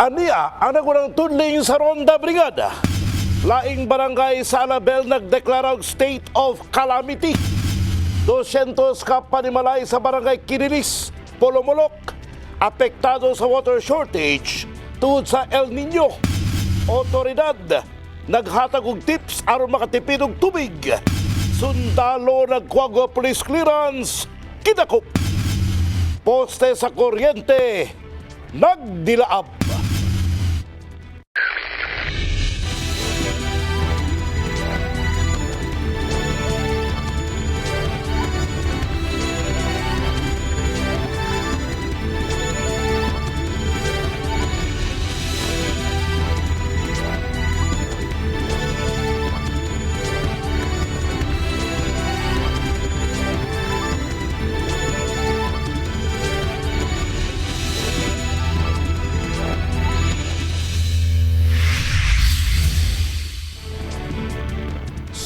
Ania, ang nagunang tudling sa Ronda Brigada. Laing barangay sa Alabel nagdeklara og state of calamity. 200 ka panimalay sa barangay Kinilis, Polomolok, apektado sa water shortage tungod sa El Nino. Otoridad naghatag og tips aron makatipid og tubig. Sundalo nagkuha og police clearance, kidakop. Poste sa kuryente nagdilaab.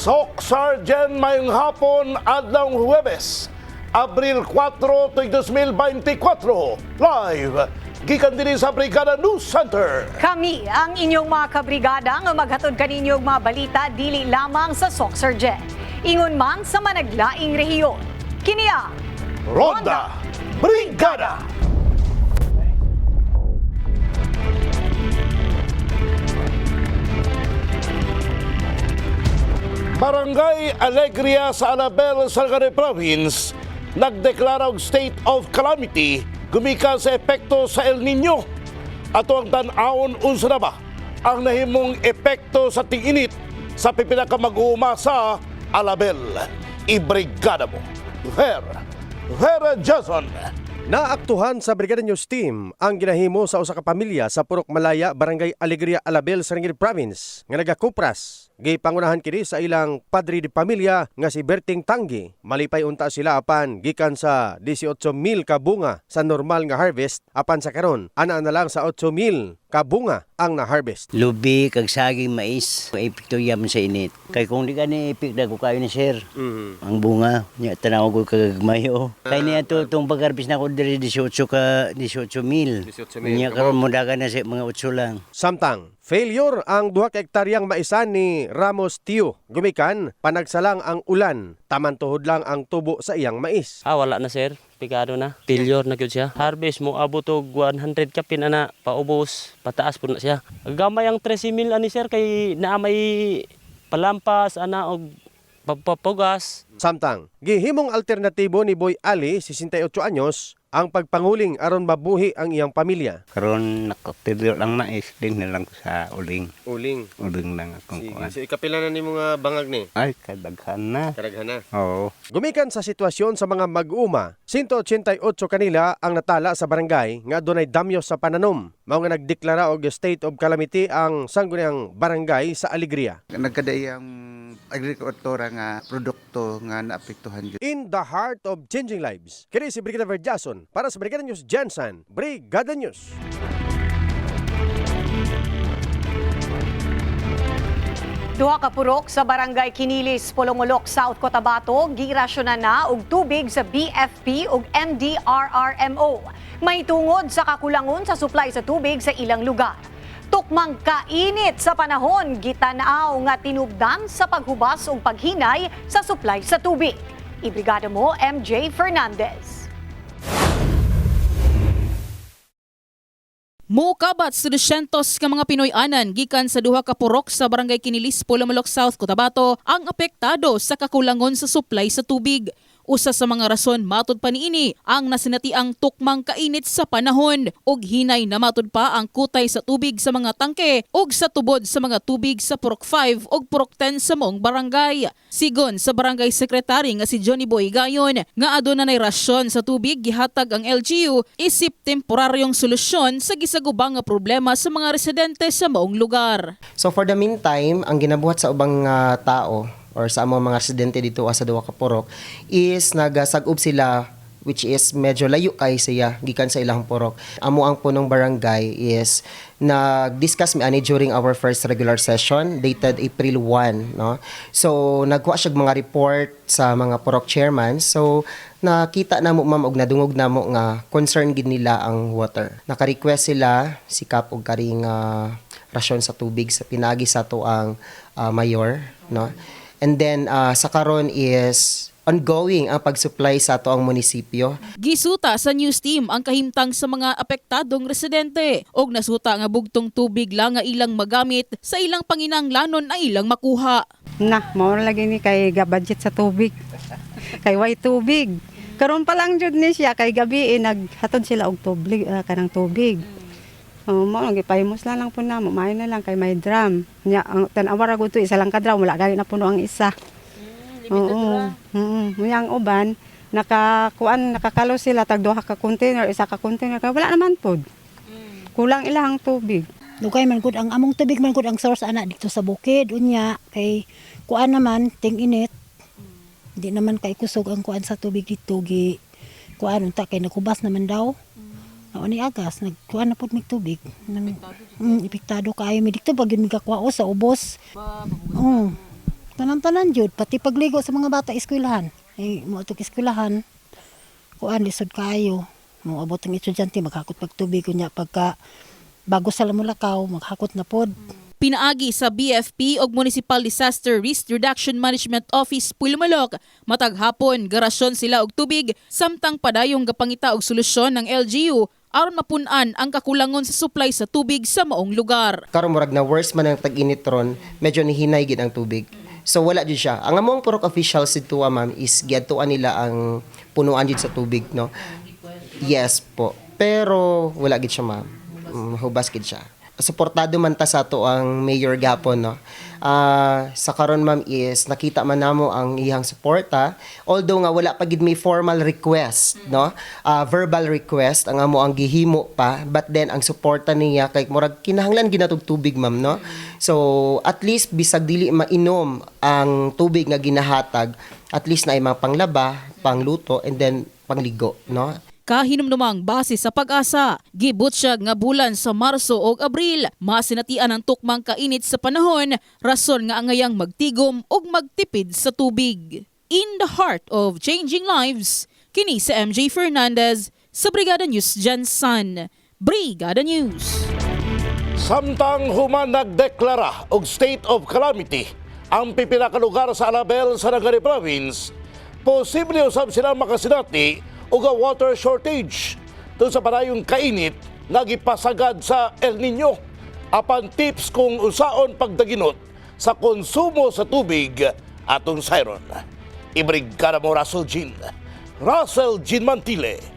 Sok Sergeant mayong hapon adlong Huwebes, Abril 4, 2024. Live, gikan din sa Brigada News Center. Kami ang inyong mga kabrigada nga maghatod kaninyong mga balita dili lamang sa Sok Sergeant. Ingon man sa managlaing rehiyon. Kiniya, Ronda Brigada! Barangay Alegria sa Alabel, Sargani Province, nagdeklara og state of calamity gumikan sa epekto sa El Nino. Ato ang tan-awon unsa na ba ang nahimong epekto sa ting-init sa pipila ka mag-uuma sa Alabel. Ibrigada mo. Vera Jason. Naaktuhan sa Brigada News Team ang ginahimo sa usa ka pamilya sa Purok Malaya, Barangay Alegria, Alabel, Sarangani Province nga nagakupras. Gipangunahan kini sa ilang padre de pamilya nga si Berting Tanggi. Malipay unta sila apan gikan sa 18,000 ka bunga sa normal nga harvest apan sa karon ana na lang sa 8,000 ka bunga ang na-harvest. Lubi kag saging mais, epekto yam sa init. Kay kung di ka ni epek ko kayo ni sir. Ang bunga nya tanaw ko kagmayo. Kay niya to tong pag-harvest na ko diri 18,000. Nya karon mo dagan na sa mga 8 lang. Samtang failure ang 2 ka hektaryang maisan ni Ramos Tio. Gumikan, panagsalang ang ulan, taman tuhod lang ang tubo sa iyang mais. Wala na sir, pikado na. Failure na gyud siya. Harvest mo abot og 100 kapin ana, paubos, pataas po na siya. Gamay ang 13,000 ani sir kay naa may palampas ana og pagpapugas. Samtang, gihimong alternatibo ni Boy Ali, 68 anyos, ang pagpanguling aron mabuhi ang iyang pamilya. Karon nakapidyo lang mais din na lang ko sa uling. Uling. Uling lang akong kuan. So ikapila na ni mga bangag ni? Ay, kadaghan na. Karaghan na. Oo. Gumikan sa sitwasyon sa mga mag-uma, 188 kanila ang natala sa barangay nga adunay damyo sa pananom. Mao nga nagdeklara og state of calamity ang sangguniang barangay sa Alegria. Nagkadaiyang agrikultura nga produkto nga naapektuhan gyud. In the heart of changing lives, kini si Brigada Verjason para sa Brigada News Jensen, Brigada News. duha ka purok sa Barangay Kinilis, Polomolok, South Cotabato, girasyonan na og tubig sa BFP ug MDRRMO. May tungod sa kakulangon sa supply sa tubig sa ilang lugar. Tukmang kainit sa panahon, gitanaw nga tinubdan sa paghubas ug paghinay sa supply sa tubig. Ibrigada mo, MJ Fernandez. Mokabat sa 200 ka mga Pinoy-anan gikan sa duha ka purok sa Barangay Kinilis, Polomolok, South Cotabato ang apektado sa kakulangon sa supply sa tubig. Usa sa mga rason matud pa niini ang nasinatiang tukmang kainit sa panahon ug hinay na matud pa ang kutay sa tubig sa mga tangke ug sa tubod sa mga tubig sa Purok 5 ug Purok 10 sa moong barangay. Sigon sa Barangay Secretary nga si Johnny Boy Gayon nga aduna nay rasyon sa tubig gihatag ang LGU isip temporaryong solusyon sa gisagubang nga problema sa mga residente sa moong lugar. So for the meantime, ang ginabuhat sa ubang tao or sa among mga residente dito sa duwa ka purok is nagasag-ob sila which is medyo layo kay siya gikan sa ilang purok. Amo ang punong barangay is nag-discuss mi ani during our first regular session dated April 1, no. So nagkuha siya mga report sa mga purok chairman. So nakita namo ma'am og nadungog namo nga concern gid nila ang water. Naka-request sila sikap og karing rasyon sa tubig sa pinagi sa to ang mayor, no. And then sa karon is ongoing ang pag-supply sa ato ang munisipyo. Gisuta sa news team ang kahimtang sa mga apektadong residente og nasuta nga bugtong tubig lang nga ilang magamit sa ilang panginahanglanon na ilang makuha. Mao lagi ni kay budget sa tubig. Kay way tubig. Karon pa lang jud ni siya kay gabi naghatod sila og tubig kanang tubig. Mao lang gipahimos lang po na, may na lang kay may drum. Nya ang tan-awara gud to isa lang ka drum, wala gani na puno ang isa. Oo. Muyang uban nakakalo sila tag duha ka container, isa ka container kay wala naman pod. Kulang ilahang tubig. Dugay man gud ang among tubig man gud ang source ana dito sa bukid unya kay kuan naman ting init. Di naman kay kusog ang kuan sa tubig dito gi kuan unta kay nakubas naman daw. Ani agas nagkuan na pod mig tubig. Epektado kaayo mi dito pag mi kakuha sa ubos. Tanan-tanan jud pati pagligo sa mga bata eskwelahan. Mo ato eskwelahan. Kuan lisod kaayo. Mo abot ang estudyante maghakot pag tubig unya pagka bago sa lamulakaw maghakot na pod. Pinaagi sa BFP og Municipal Disaster Risk Reduction Management Office Pulmalok matag hapon garasyon sila og tubig samtang padayong gapangita og solusyon ng LGU aron mapun-an ang kakulangon sa supply sa tubig sa maong lugar. Karon murag na worse man ang tag-init ron, medyo nihinay gid ang tubig. So wala jud siya. Ang among purok officials dito ma'am is giadtuan nila ang punuan jud sa tubig, no. Yes po. Pero wala gid siya ma'am. Hubas gid siya. Suportado man ta sa to ang mayor gapon, no. Sa karon ma'am is nakita man namo ang iyang suporta, although nga wala pa gid may formal request, no. Verbal request ang amo ang gihimo pa, but then ang suporta niya kay murag kinahanglan ginatog tubig ma'am, no. So at least bisag dili mainom ang tubig nga ginahatag, at least na ay mga panglaba, pangluto and then pangligo, no. Kahinumdumang base sa pag-asa, gibutyag nga bulan sa Marso o Abril, masinatian ang tukmang kainit sa panahon, rason nga angayang magtigom o magtipid sa tubig. In the heart of changing lives, kini sa MJ Fernandez sa Brigada News Jansan. Brigada News. Samtang human nagdeklara og state of calamity ang pipila ka lugar sa Alabel sa Sarangani Province, posible usab sila makasinati o water shortage doon sa padayong kainit nagipasagad sa El Nino. Apan tips kung usaon pagdaginot sa konsumo sa tubig atong sayron. Ibrigada mo Russell Jean Mantile.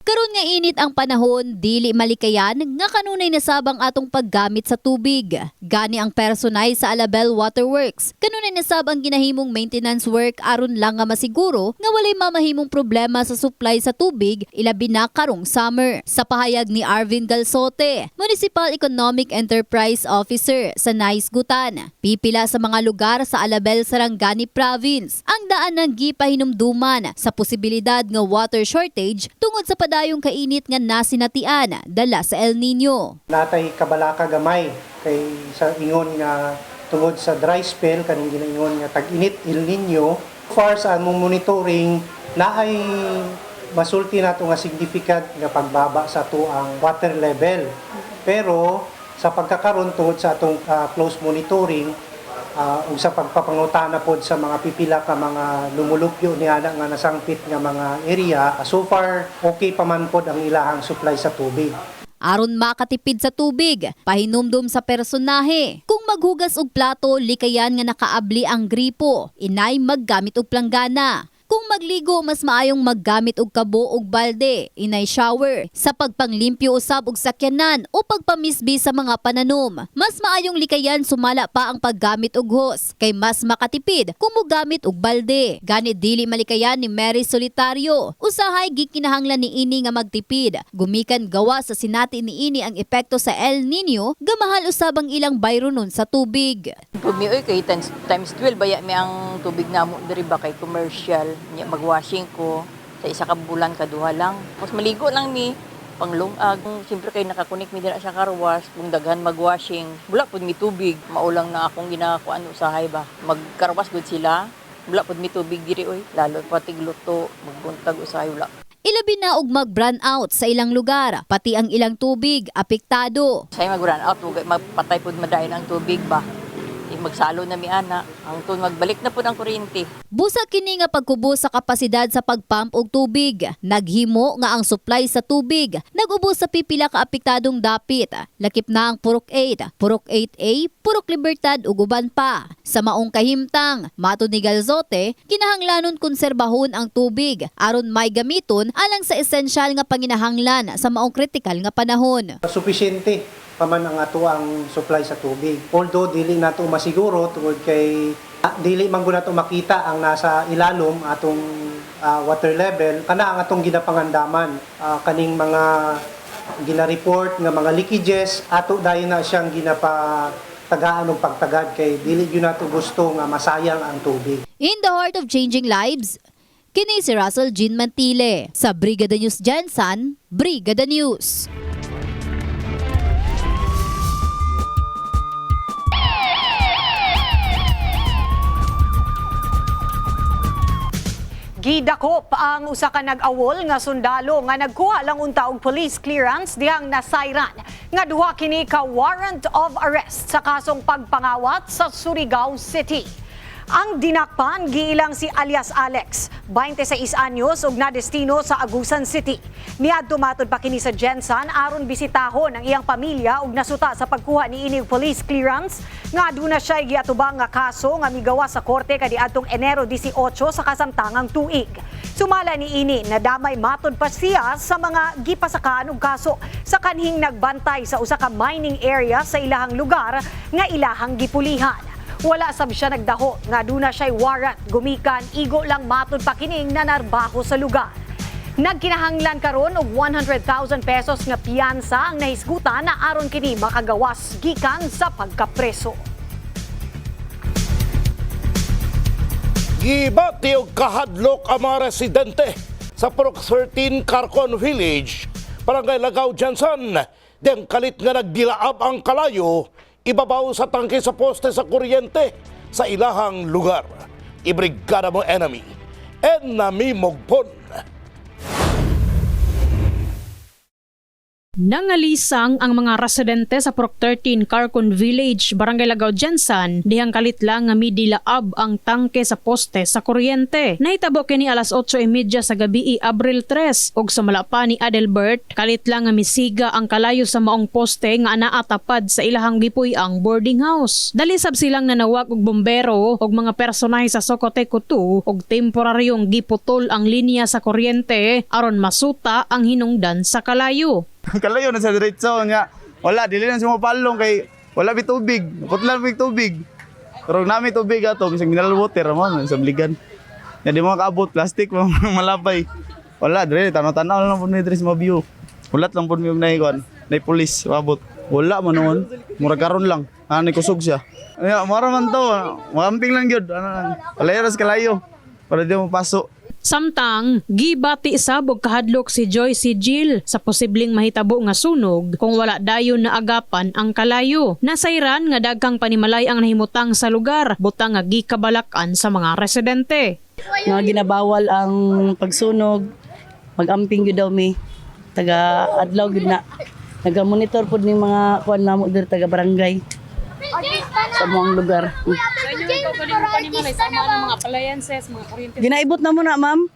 Karon nga init ang panahon, dili malikayan nga kanunay nasabang atong paggamit sa tubig. Gani ang personay sa Alabel Waterworks. Kanunay nasabang ginahimong maintenance work aron lang nga masiguro nga walay mamahimong problema sa supply sa tubig ilabi na karong summer. Sa pahayag ni Arvin Galsote, Municipal Economic Enterprise Officer sa Naisgutan, pipila sa mga lugar sa Alabel, Sarangani Province ang daan ng gipahinumduman sa posibilidad nga water shortage tungod sa padayong kainit nga nasinatian dala sa El Nino. Natay kabalaka gamay kay sa ingon nga tungod sa dry spell kaning ginaingon nga tag-init El Nino. Far sa among monitoring naay masulti nato nga significant nga pagbaba sa tuang water level. Pero sa pagkakaroon tungod sa atong close monitoring ug sa pagpapangutana pod sa mga pipila ka mga lumulupyo niya nga nasangpit nga mga area, so far okay pa man pod ang ilahang supply sa tubig. Aron makatipid sa tubig, pahinumdum sa personahe. Kung maghugas og plato, likayan nga nakaabli ang gripo, inay maggamit og planggana. Kung magligo, mas maayong maggamit og kabo og balde, inay shower, sa pagpanglimpyo usab og sakyanan o pagpamisbi sa mga pananom. Mas maayong likayan sumala pa ang paggamit og hose, kay mas makatipid kung mogamit og balde. Gani dili malikayan ni Mary Solitario. Usahay gikinahanglan ni ini nga magtipid. Gumikan gawa sa sinati ni ini ang epekto sa El Nino, gamahal usab ang ilang bayronon sa tubig. Pumioy kay times 12 baya mi ang tubig namo diri ba kay commercial nya magwashing ko sa isa ka bulan kaduha lang. Mas maligo lang mi panglungag. Siyempre kay nakakunik mi dira sa car wash, kung daghan magwashing, wala pud mi tubig. Maulang na akong ginakuan usahay ba. Mag-car wash gud sila. Wala pud mi tubig diri oy, lalo pati gluto, magbuntag usahay wala. Ilabi na og mag-brand out sa ilang lugar, pati ang ilang tubig apektado. Say mag-run out, magpatay pud madayon ang tubig ba. Magsalo na mi ana, hangtod magbalik na pud ang kuryente. Busa kini nga pagkubo sa kapasidad sa pagpump og tubig. Naghimo nga ang supply sa tubig nag-ubos sa pipila ka apektadong dapit. Lakip na ang Purok 8, Purok 8A, Purok Libertad ug uban pa. Sa maong kahimtang, matud ni Galzote, kinahanglanon konserbahon ang tubig aron may gamiton alang sa esensyal nga panginahanglan sa maong kritikal nga panahon. Supisyente paman ang ato ang supply sa tubig. Although dili nato masiguro tungod kay dili man gud nato makita ang nasa ilalom atong water level kana ang atong ginapangandaman kaning mga gina-report nga mga leakages ato dayon na siyang ginapatagaan og pagtagad kay dili gyud nato gusto nga masayang ang tubig. In the heart of changing lives, kini si Russell Jean Mantile sa Brigada News Jansan, Brigada News. Gidakop ang usa ka nag-awol nga sundalo nga nagkuha lang unta og police clearance dihang nasayran nga duha kini ka warrant of arrest sa kasong pagpangawat sa Surigao City. Ang dinakpan giilang si alias Alex, 26 anyos ug nadestino sa Agusan City. Miadto matud pa kini sa Jensan aron bisitahon ang iyang pamilya ug nasuta sa pagkuha ni ining police clearance nga aduna siya giatubang nga kaso nga migawa sa korte kaniadtong Enero 18 sa kasamtangang tuig. Sumala ni ini nadamay matud pa siya sa mga gipasakaan og kaso sa kanhing nagbantay sa usa ka mining area sa ilahang lugar nga ilahang gipulihan. Wala sab siya nagdaho nga aduna siya'y warrant gumikan igo lang matud pa kining nanarbaho sa lugar. Nagkinahanglan karon og 100,000 pesos nga piyansa ang nahisgutan na aron kini makagawas gikan sa pagkapreso. Gibati og kahadlok ang mga residente sa Purok 13 Carcon Village, Barangay Lagaw, Jansan. Diyang kalit nga nagdilaab ang kalayo ibabaw sa tangke sa poste sa kuryente sa ilahang lugar. Ibrigada mo enemy en namimogpon. Nangalisang ang mga residente sa Purok 13 Carcon Village, Barangay Lagaw, Jansan, dihang kalit lang nga midilaab ang tangke sa poste sa kuryente. Nahitabo kini alas 8:30 sa gabi Abril 3 ug sa malapa ni Adelbert, kalit lang nga misiga ang kalayo sa maong poste nga anaa tapad sa ilahang gipuy-ang boarding house. Dali sab silang nanawag og bombero ug mga personay sa Socoteco 2 ug temporaryong giputol ang linya sa kuryente aron masuta ang hinungdan sa kalayo. Kalayo na sa diretso nga wala dili na sumapalong kay wala bi tubig, putlan bi tubig. Pero nami tubig ato bisag mineral water man sa bligan. Ya di mo kaabot plastic mo malapay. Wala dire tanaw-tanaw lang pud mi dire sa view. Ulat lang pud mi og naikon, nay pulis abot. Wala man noon, murag karon lang. Ani kusog siya. Ya mara man to, mamping lang gyud ana. Palayaras kalayo para di mo pasok. Samtang, gibati sabog kahadlok si Joyce Jill sa posibleng mahitabo nga sunog kung wala dayon na agapan ang kalayo. Nasayran nga daghang panimalay ang nahimutang sa lugar, butang nga gikabalakan sa mga residente. Nga ginabawal ang pagsunog, mag-amping gyud daw mi. Taga adlaw gyud na. Naga-monitor pud ning mga kuan namo diri taga barangay sa mga lugar. Mga appliances, mga kuryente. Ginaibot na mo na, ma'am.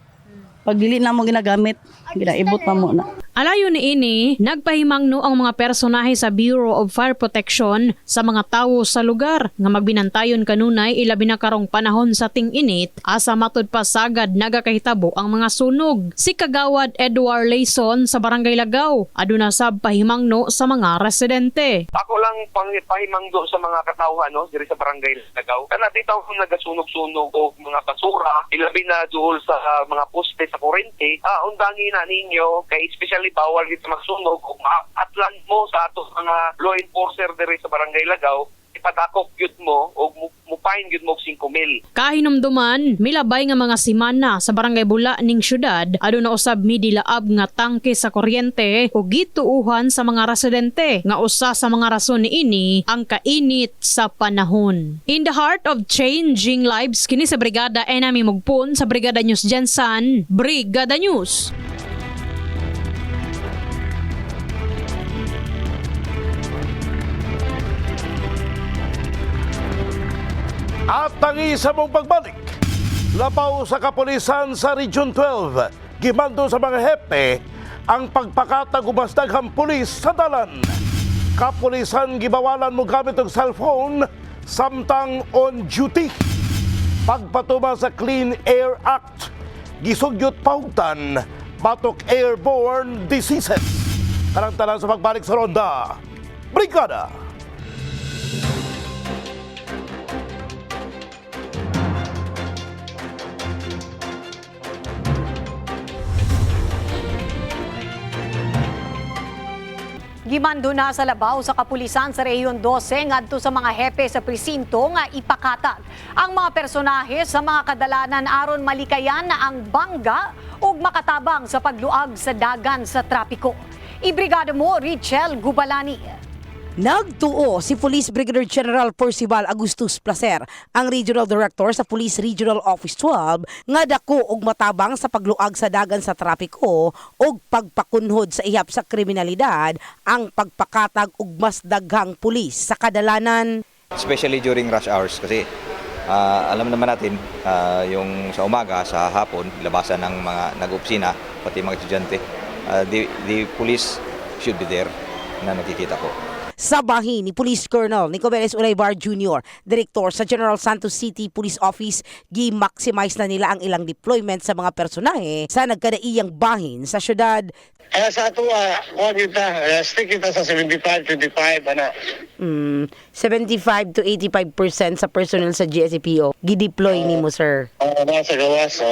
Pag dili na mo ginagamit, ginaibot pa mo na. Alayo ni ini, nagpahimangno ang mga personahe sa Bureau of Fire Protection sa mga tawo sa lugar nga magbinantayon kanunay ilabi na karong panahon sa ting-init asa matud pa sagad nagakahitabo ang mga sunog. Si Kagawad Edward Layson sa Barangay Lagaw aduna sab pahimangno sa mga residente. Ako lang pahimangno sa mga katawhan diri sa Barangay Lagaw. Kana dito kung nagasunog-sunog o mga basura ilabi na duol sa mga poste sa kuryente, undangin na ninyo kay especially bawal dito magsunog kung maatlan mo sa ato mga law enforcer diri sa Barangay Lagaw, ipadakop yun mo o mupain yun mo 5,000. Kahinumduman, milabay nga mga simana sa Barangay Bula ning syudad aduna usab midilaab nga tangke sa kuryente o gituuhan sa mga residente nga usa sa mga rason niini ang kainit sa panahon. In the heart of changing lives kini sa Brigada Enami Mugpon sa Brigada News Jensen, Brigada News. At ang isa mong pagbalik, labaw sa kapulisan sa Region 12, gimando sa mga hepe ang pagpakatag umasdaghang pulis sa dalan. Kapulisan gibawalan mo gamit ang cellphone samtang on duty. Pagpatuma sa Clean Air Act, gisugyot pautan, batok airborne diseases. Talang-talang sa pagbalik sa ronda, Brigada! Gimando na sa labaw sa kapulisan sa Rehiyon 12 ngadto sa mga hepe sa presinto nga ipakatag ang mga personahe sa mga kadalanan aron malikayan na ang bangga ug makatabang sa pagluag sa dagan sa trapiko. Ibrigada mo Richel Gubalani. Nagtuo si Police Brigadier General Percival Agustus Placer, ang Regional Director sa Police Regional Office 12, nga dako og matabang sa pagluag sa dagan sa trapiko og pagpakunhod sa ihap sa kriminalidad ang pagpakatag og mas daghang pulis sa kadalanan. Especially during rush hours kasi alam naman natin yung sa umaga, sa hapon, labasan ng mga nag-opisina, pati mga estudyante. The police should be there na nakikita ko. Sa bahin ni Police Colonel Nicobeles Ulaybar Jr., Direktor sa General Santos City Police Office, gi-maximize na nila ang ilang deployment sa mga personahe sa nagkadaiyang bahin sa syudad. Sa ato, stick kita sa 75-25, 75 to 85% sa personnel sa GSEPO, gi-deploy ni mo, sir. Nasa gawas.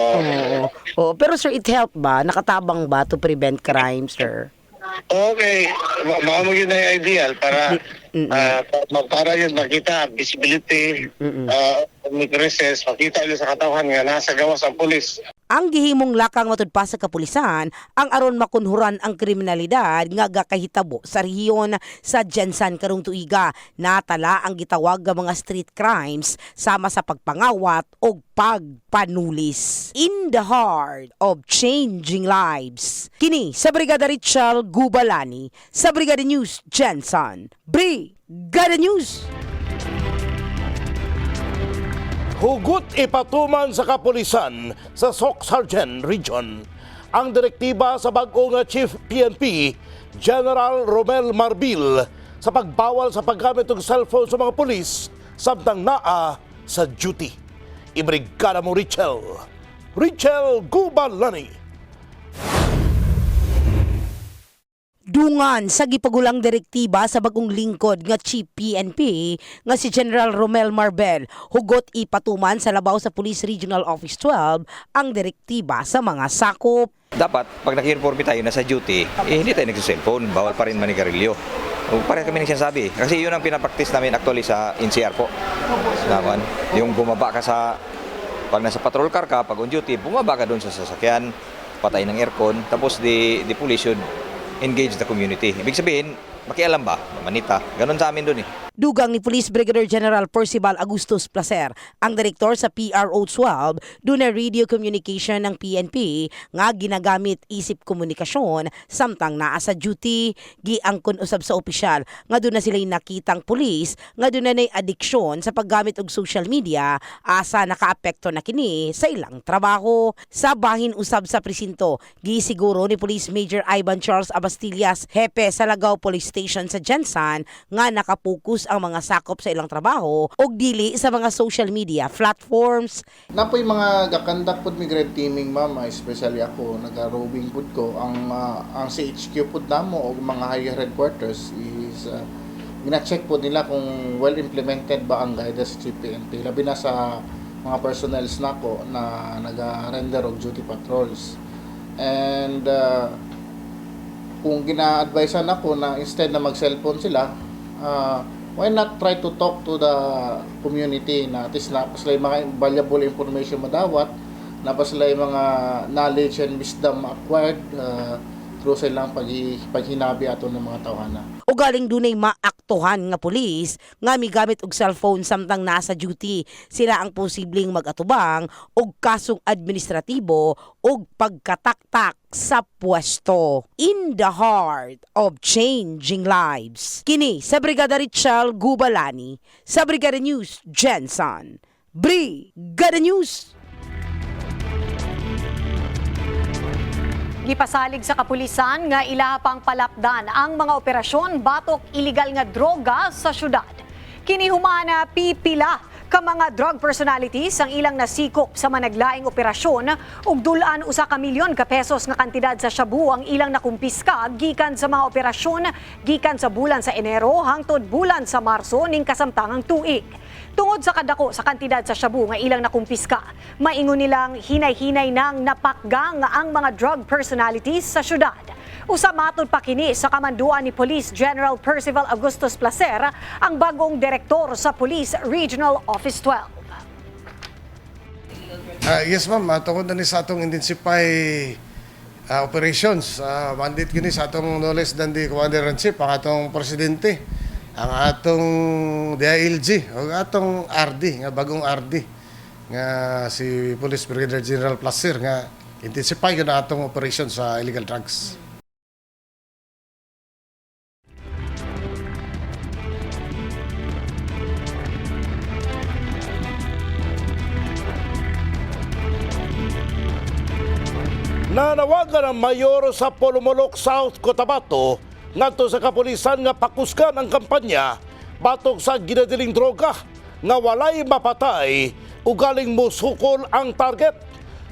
Oo, pero sir, it help ba? Nakatabang ba to prevent crime, sir? Okay, maamo yun na ideal para yun makita visibility, recess, makita yun sa katawan nga nasa gawas ang pulis. Ang gihimong lakang matud pa sa kapulisan ang aron makunhuran ang kriminalidad nga gakahitabo sa rehiyon sa Jensen karong tuiga. Natala ang gitawag nga mga street crimes sama sa pagpangawat o pagpanulis. In the heart of changing lives. Kini sa Brigada Richel Gubalani sa Brigada News Jensen. Brigada News. Hugot ipatuman sa kapulisan sa SOC Sargent Region ang direktiba sa bag-o nga Chief PNP General Romel Marbil sa pagbawal sa paggamit ng cellphone sa mga pulis samtang naa sa duty. Ibrigada mo Richel Gubalani. Dungan sa gipagulang direktiba sa bagong lingkod nga Chief PNP nga si General Romel Marbel, hugot ipatuman sa labaw sa Police Regional Office 12 ang direktiba sa mga sakop. Dapat, pag naki-informe tayo na sa duty, hindi tayo nagsiselfone, bawal pa rin manigarilyo. Pare kami nagsasabi, kasi yun ang pinapraktis namin actually sa NCR po. Yung bumaba ka pag nasa patrol car ka, pag on duty, bumaba ka doon sa sasakyan, patay ng aircon, tapos the police should engage the community. Ibig sabihin, makialam ba? Manita. Ganon sa amin doon eh. Dugang ni Police Brigadier General Percival Agustus Placer, ang direktor sa PRO 12, duna radio communication ng PNP nga ginagamit isip komunikasyon samtang naa sa duty. Giangkon usab sa opisyal nga duna sila'y nakitang pulis nga duna nay adiksyon sa paggamit og social media asa nakaapekto na kini sa ilang trabaho. Sa bahin usab sa presinto, gisiguro ni Police Major Ivan Charles Abastillas, hepe sa Lagaw Police Station sa Jensan, nga nakapokus ang mga sakop sa ilang trabaho og dili sa mga social media platforms. Napoy mga gakandak pod migrant teaming ma'am, especially ako naga-roving pod ko ang CHQ pod namo og mga higher headquarters is gina-check pod nila kung well implemented ba ang guidance sa PNP, labi na sa mga personnels nako na naga-render og duty patrols. And kung gina-advisean ako na instead na mag-cellphone sila, why not try to talk to the community na at least na paslay mga valuable information madawat, na paslay mga knowledge and wisdom acquired through silang paghinabi ato ng mga tawhana. O galing dunay maaktuhan nga pulis nga migamit og cellphone samtang nasa duty, sila ang posibleng mag-atubang og kasong administratibo og pagkataktak sa pwesto. In the heart of changing lives. Kini sa Brigada Richel Gubalani, sa Brigada News Jensen. Brigada News. Gipasalig sa kapulisan nga ila pang palapdan ang mga operasyon batok iligal nga droga sa syudad. Kini humana pipila ka mga drug personalities ang ilang nasikop sa managlaing operasyon ug dulan usa ka milyon ka pesos nga kantidad sa shabu ang ilang nakumpiska gikan sa mga operasyon gikan sa bulan sa Enero hangtod bulan sa Marso ning kasamtangang tuig. Tungod sa kadako sa kantidad sa shabu nga ilang nakumpiska, maingon nilang hinay-hinay nang napakgang nga ang mga drug personalities sa syudad. Usa matod pa kini sa kamanduan ni Police General Percival Agustus Placer, ang bagong direktor sa Police Regional Office 12. Yes ma'am, tungod na ni sa atong intensify operations. Mandate kini sa atong no less than the Commander-in-Chief, ang atong presidente, ang atong DILG, o atong RD, nga bagong RD, nga si Police Brigadier General Placer, nga intensify yun ang atong operation sa illegal drugs. Nanawagan ang mayor sa Polumolok, South Cotabato ngadto sa kapulisan nga pakusgan ang kampanya batok sa ginadiling droga nga walay mapatay ug galing musukol ang target.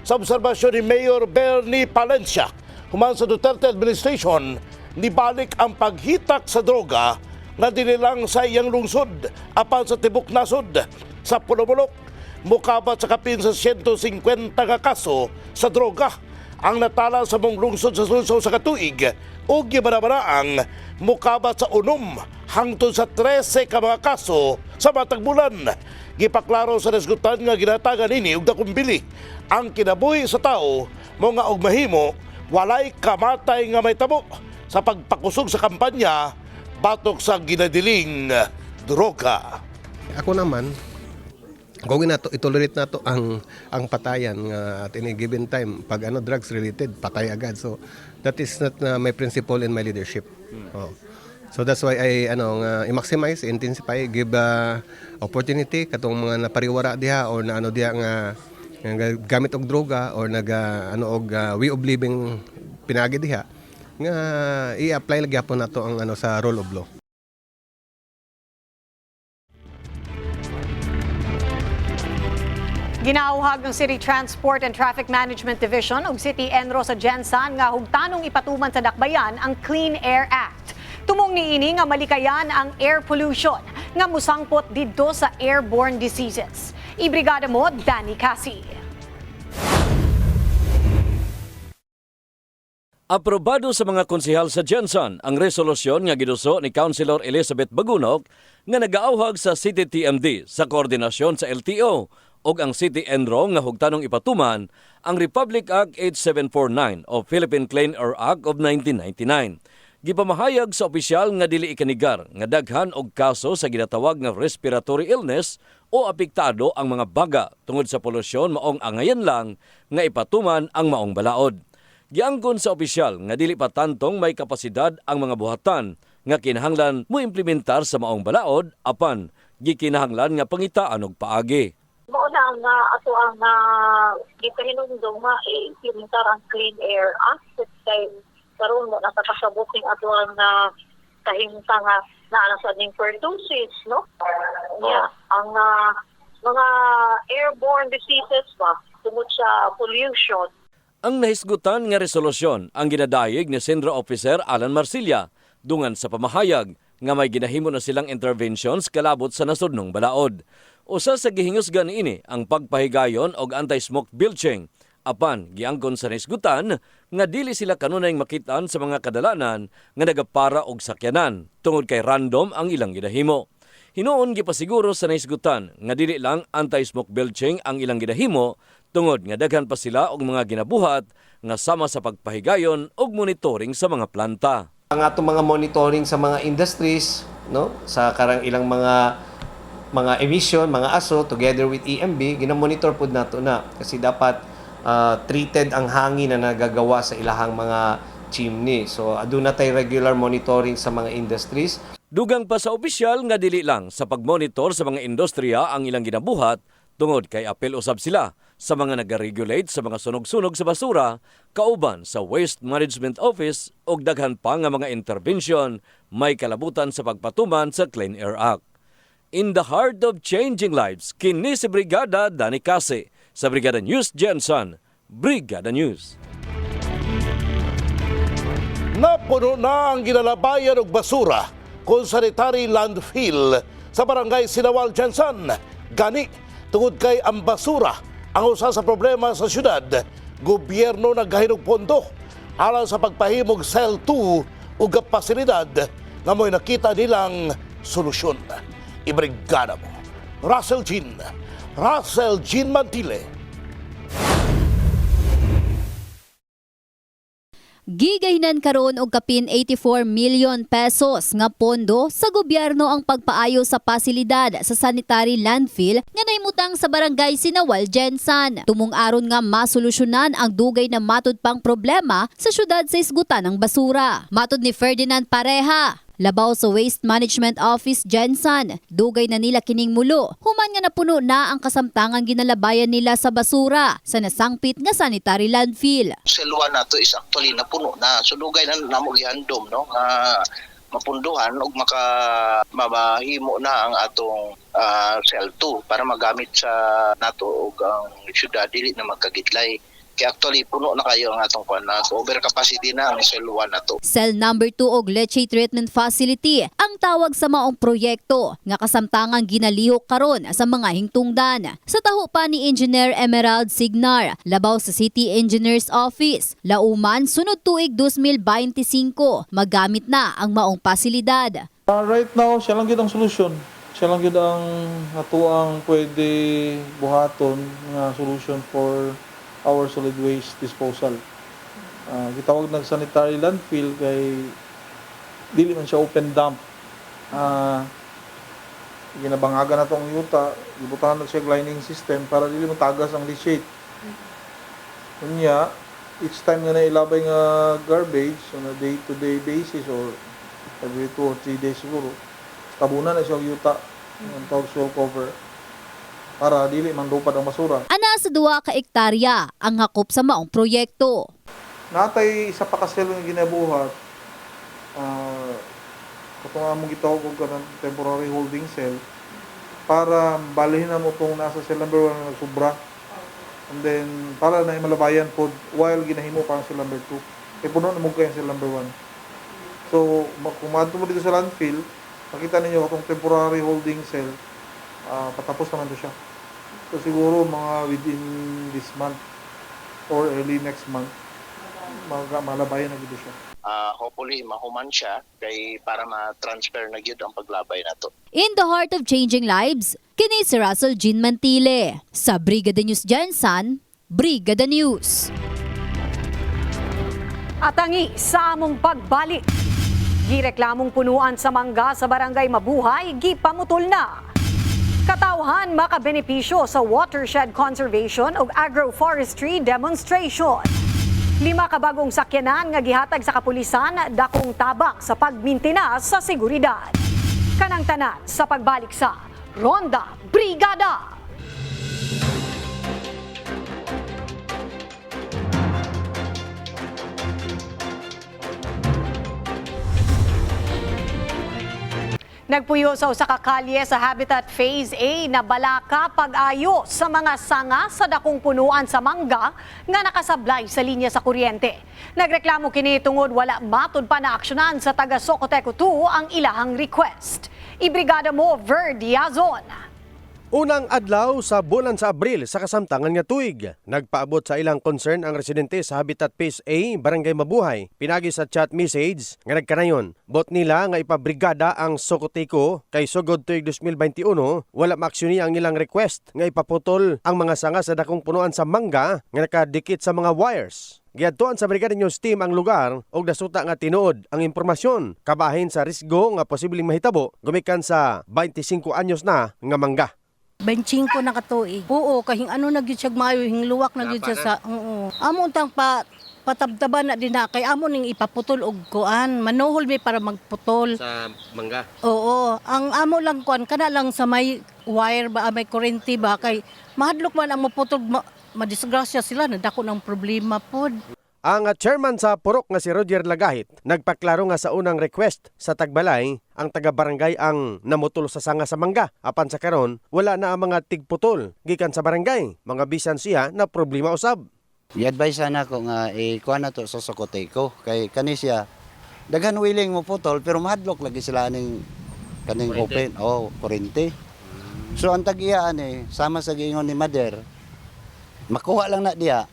Sa obserbasyon ni Mayor Bernie Palencia, human sa Duterte administration, nibalik ang paghitak sa droga nga dili lang sa iyang lungsod apan sa tibok nasod. Sa Polumolok, mukabat sa kapin sa 150 ka kaso sa droga ang natala sa mong lungsod sa sulsaw sa katuig o gibarabaraang mukabat sa 6 hangtod sa 13 ka mga kaso sa matag bulan. Gipaklaro sa nasgutan nga ginatagan ini og dakumbili ang kinabuhi sa tao mo nga og mahimo walay kamatay nga may tabo sa pagpakusog sa kampanya batok sa ginadiling droga. Ako naman, kung itolerate nato ang patayan nga at any given time pag drugs related patay agad, so that is not my principle in my leadership. So that's why I i-maximize, intensify, give opportunity katong mga napariwara diha or na diha nga gamit og droga or way of living pinagi diha nga i-apply lagi po nato ang sa rule of law. Ginauhag ng City Transport and Traffic Management Division ug City Enro sa Jensan nga hugtanong ipatuman sa dakbayan ang Clean Air Act. Tumong niini nga malikayan ang air pollution nga musangpot didto sa airborne diseases. Ibrigada mo, Danny Cassie. Aprobado sa mga konsehal sa Jensan ang resolusyon nga giduso ni Councilor Elizabeth Bagunok nga nagaauhag sa City TMD sa koordinasyon sa LTO og ang City Enro nga hugtanong ipatuman ang Republic Act 8749 o Philippine Clean Air Act of 1999. Gipamahayag sa opisyal nga dili ikanigar nga daghan og kaso sa ginatawag nga respiratory illness o apektado ang mga baga tungod sa polusyon maong angayan lang nga ipatuman ang maong balaod. Giangkon sa opisyal nga dili pa tantong may kapasidad ang mga buhatan nga kinahanglan mo implementar sa maong balaod apan gikinahanglan nga pangitaan og paagi. Mao na nga ato ang gipahinumdum nga i-implementar ang Clean Air Act kay karon mo nakakasabuting ato ang kahimtang nga naalasad ning pertussis, no? Yeah, ang mga airborne diseases ba tungod sa pollution. Ang nahisgutan nga resolusyon ang ginadayeg ni Sendra Officer Alan Marcilla dungan sa pamahayag nga may ginahimo na silang interventions kalabot sa nasudnong balaod. Usa sa gihingusgan ini ang pagpahigayon og anti-smoke bilging. Apan, giangkon sa nahisgutan nga dili sila kanunay makitaan sa mga kadalanan nga nagapara og sakyanan tungod kay random ang ilang ginahimo. Hinuon gipasiguro sa nahisgutan nga dili lang anti-smoke bilging ang ilang ginahimo tungod nga daghan pa sila og mga ginabuhat nga sama sa pagpahigayon og monitoring sa mga planta. Ang atong mga monitoring sa mga industries, no, sa karang ilang mga emission, mga ASO together with EMB, ginamonitor pud nato na kasi dapat treated ang hangin na nagagawa sa ilahang mga chimney. So aduna tay regular monitoring sa mga industries. Dugang pa sa opisyal nga dili lang sa pagmonitor sa mga industriya ang ilang ginabuhat tungod kay apel usab sila sa mga nag-regulate sa mga sunog-sunog sa basura kauban sa Waste Management Office ug daghan pa nga mga intervention may kalabutan sa pagpatuman sa Clean Air Act. In the heart of changing lives, kini si Brigada Danny Case sa Brigada News Jensen, Brigada News. Napuno na ang ginalabayan og basura kung sanitary landfill sa barangay Sinawal, Jensen. Gani, tungod kay ang basura ang usa sa problema sa syudad, gobyerno naghahinog pondo alang sa pagpahimog Cell 2 ug pasilidad nga mo'y nakita nilang solusyon. Ibrigada mo, Russell Jean Mantile. Gigahinan karon og kapin 84 million pesos nga pondo sa gobyerno ang pagpaayo sa pasilidad sa sanitary landfill nga nahimutang sa barangay Sinawal, Jensen. Tumong aron nga masolusyonan ang dugay na matud pang problema sa syudad sa isgutan ng basura. Matud ni Ferdinand Pareha, labaw sa Waste Management Office, Jensen, dugay na nila kining mulo. Human nga napuno na ang kasamtangan ginalabayan nila sa basura sa nasangpit nga sanitary landfill. Selwa nato is actually napuno na. So dugay na namo gihandom, no? Mapunduhan ug mabahimo na ang atong Cell 2 para magamit sa nato ug ang syudad dili na magkagidlay. Kaya actually, puno na kayo ang atong na overcapacity na ang Cell 1 na to. Cell number 2 og Leche Treatment Facility ang tawag sa maong proyekto nga kasamtangang ginalihok karon sa mga hingtungdan. Sa taho pa ni Engineer Emerald Signar, labaw sa City Engineers Office, lauman sunod tuig 2025 magamit na ang maong pasilidad. Right now, siya lang yun ang solusyon. Siya lang yun ang natuang pwede buhaton nga solution for our solid waste disposal. Gitawag ng sanitary landfill kay dili man siya open dump. Ginabangagan na itong yuta, ibutahan na siya lining system para dili mo tagas ang leachate. Kunya, each time nga nailabay nga garbage on a day-to-day basis or every 2 or 3 days siguro, tabunan na siya ang yuta, ang tawag soil cover, para dili man lupad ang basura. Ana sa 2 ka ektarya ang hakop sa maong proyekto. Natay isa pa ka cell nga ginabuhat. Katong among gitawag og temporary holding cell para balihin na mo tong nasa cell number 1 nga nagsubra. And then para na malabayan pod while ginahimo pa ang cell number 2. Kay puno na mo kay cell number 1. So kung madto mo dito sa landfill, makita ninyo atong temporary holding cell. Patapos naman to siya. So siguro mga within this month or early next month, malabayan na dito siya. Hopefully mahuman siya kay para ma-transfer na gyud ang paglabay nato. In the heart of changing lives, kini si Russell Jean Mantile sa Brigada News Jensen, Brigada News. At ang sa among pagbalik. Gireklamong punuan sa mangga sa barangay Mabuhay, gipamutol na. Katawhan makabenepisyo sa watershed conservation ug agroforestry demonstration. 5 kabagong sakyanan nga gihatag sa kapulisan dakong tabang sa pagmintinas sa seguridad. Kanang tanan sa pagbalik sa Ronda Brigada. Nagpuyo sa usa ka kalye sa Habitat Phase A na balaka pag-ayo sa mga sanga sa dakong punuan sa mangga nga nakasablay sa linya sa kuryente. Nagreklamo kini tungod wala matud pa na aksyonan sa taga Socoteco 2 ang ilahang request. Ibrigada mo Ver Diazon. Unang adlaw sa bulan sa Abril sa kasamtangan nga tuig, nagpaabot sa ilang concern ang residente sa Habitat Phase A, Barangay Mabuhay. Pinagi sa chat message nga nagkanayon, bot nila nga ipabrigada ang Socoteco kay sugod tuig 2021, wala maaksyon ang ilang request nga ipaputol ang mga sanga sa dakong punuan sa mangga nga nakadikit sa mga wires. Giadtoan sa Brigada News Team ang lugar og nasuta nga tinuod ang impormasyon kabahin sa risgo nga posibleng mahitabo gumikan sa 25 anyos na nga mangga. 25 na katuig. Oo, kahing ano na gyud siya maayo, hingluwak na gyud siya sa amo tang patabtaban na din na kay amo ning ipaputol og kuan, manuhol mi para magputol Sa mangga? Oo, ang amo lang kuan kana lang sa may wire ba, may kurente ba kay mahadlok man ang maputol madisgrasya sila na dako ng problema pod. Ang chairman sa Purok nga si Roger Lagahit nagpaklaro nga sa unang request sa Tagbalay ang taga-barangay ang namutol sa sanga sa mangga. Apan sa karon wala na ang mga tigputol gikan sa barangay. Mga bisan siya na problema usab. I-advise sana ko nga kuha na to sa Socoteco kay kani siya daghan willing mo putol pero mahadlok lagi sila kaning open kurente. So ang tag-iya sama sa giingon ni Mader makuha lang na diya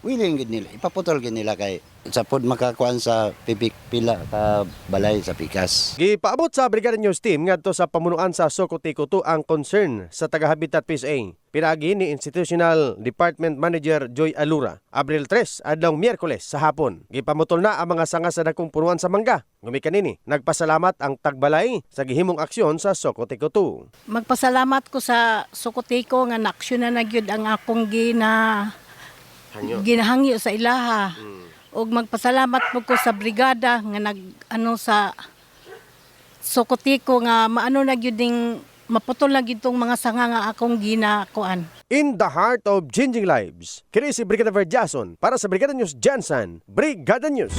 willing gid nila ipaputol gid nila kay sa pod makakuan sa pila ka balay sa pikas. Gipaabot sa Brigada News Team ngadto sa pamunuan sa Socoteco 2 ang concern sa taga-Habitat Phase A. Pinagi ni Institutional Department Manager Joy Alura. Abril 3 adlaw Miyerkules sa hapon. Gipamutol na ang mga sanga sa dakong punuan sa mangga. Gumikanini nagpasalamat ang Tagbalay sa gihimong aksyon sa Socoteco 2. Magpasalamat ko sa Socoteco nga naaksyon na gyud ang akong ginahangyo sa ilaha. Og magpasalamat po ko sa brigada nga sa Socoteco nga maano na gyud ding maputol na gyud tong mga sanga nga akong ginakuan. In the heart of changing lives, kini si Brigada Ver Jason para sa Brigada News Jansan, Brigada News.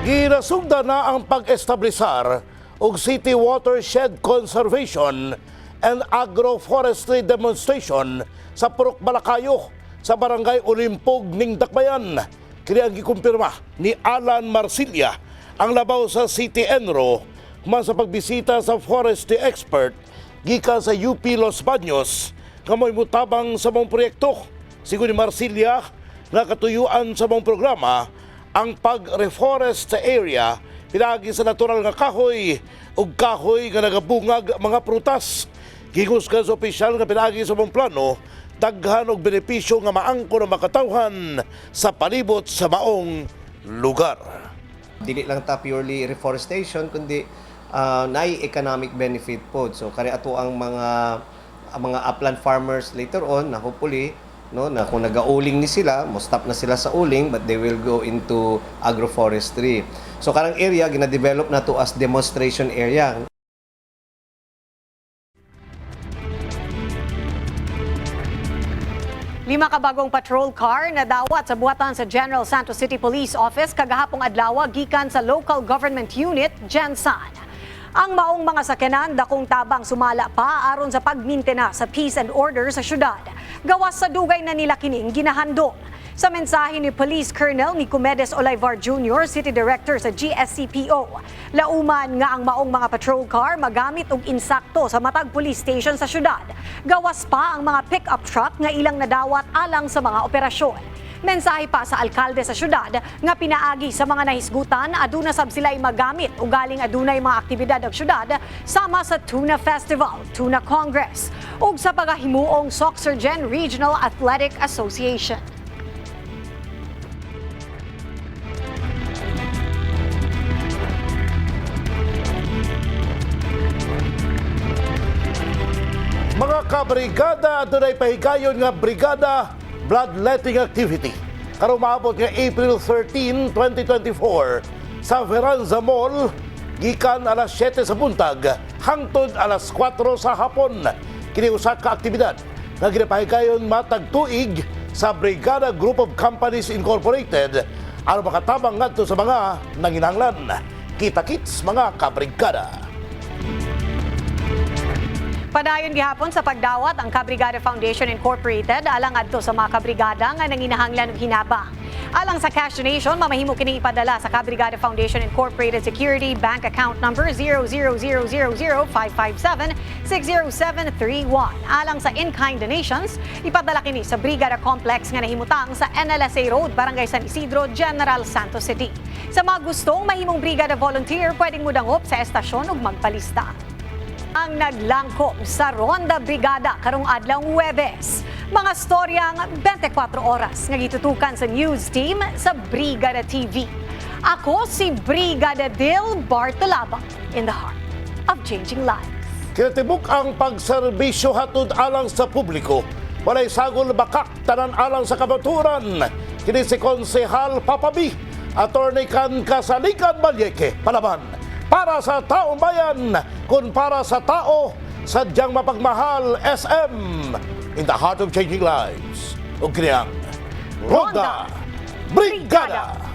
Ginasugda na ang pag-establisar og City Watershed Conservation and Agroforestry Demonstration sa Purok Balakayo sa Barangay Olimpog ning Dakbayan. Kini ang gikumpirma ni Alan Marsilia, ang labaw sa City Enro man sa pagbisita sa forestry expert gikan sa UP Los Baños nga mo'y mutabang sa mong proyekto. Sigo ni Marsilia nga katuyuan sa mong programa ang pag-reforest sa area pinagi sa natural nga kahoy ug kahoy nga nagabungag mga prutas. Gihusgan sa opisyal nga pinagi sa mong plano daghan og benepisyo nga maangko na makatawhan sa palibot sa maong lugar. Dili lang ta purely reforestation kundi naay economic benefit po. So kani ato ang mga upland farmers later on na hopefully na kung nag-auling ni sila, mo stop na sila sa uling but they will go into agroforestry. So karang area gina-develop na to as demonstration area. 5 kabagong patrol car na dawat sa buhatan sa General Santos City Police Office kagahapong adlaw gikan sa Local Government Unit, Gensan. Ang maong mga sakyanan dakong tabang sumala pa aron sa pagmintena sa peace and order sa syudad. Gawas sa dugay na nila kining ginahandom. Sa mensahe ni Police Colonel Nicomedes Olivar Jr., City Director sa GSCPO, lauman nga ang maong mga patrol car magamit og insakto sa matag police station sa syudad. Gawas pa ang mga pick-up truck nga ilang nadawat alang sa mga operasyon. Mensahe pa sa alkalde sa syudad nga pinaagi sa mga nahisgutan aduna sab sila'y magamit ug galing adunay mga aktibidad ng syudad sama sa Tuna Festival, Tuna Congress ug sa pagahimuong Soxergen Regional Athletic Association. kabrigada dunay pahigayon nga brigada bloodletting activity. Karong maabot nga April 13, 2024 sa Veranza Mall gikan alas 7 sa buntag hangtod alas 4 sa hapon. Kini usa ka aktibidad nga ginapahigayon matag tuig sa Brigada Group of Companies Incorporated aron makatabang ngadto sa mga nanginahanglan. Kita-kits mga kabrigada. Padayon gihapon sa pagdawat ang Kabrigada Foundation Incorporated alang adto sa mga kabrigada nga nanginahanglan og hinaba. Alang sa Cash Donation, mamahimo kining ipadala sa Kabrigada Foundation Incorporated Security Bank Account Number 0000557-60731. Alang sa in-kind donations, ipadala kini sa Brigada Complex nga nahimutang sa NLSA Road, Barangay San Isidro, General Santos City. Sa mga gustong mahimong Brigada Volunteer, pwedeng mudangop sa estasyon ug magpalista. Ang naglangkom sa Ronda Brigada karong adlaw Huwebes. Mga storyang 24 oras nga gitutukan sa news team sa Brigada TV. Ako si Brigada Dil Bartolaba in the heart of changing lives. Kinatibuk ang pagserbisyo hatod alang sa publiko. Walay sagol bakak tanan alang sa kabaturan. Kini si Konsehal Papabi, Attorney Can Kasalikan Balyeke, palaban. Para sa taong bayan, kung para sa tao, sadyang mapagmahal SM in the heart of changing lives. O kanyang Ronda Brigada.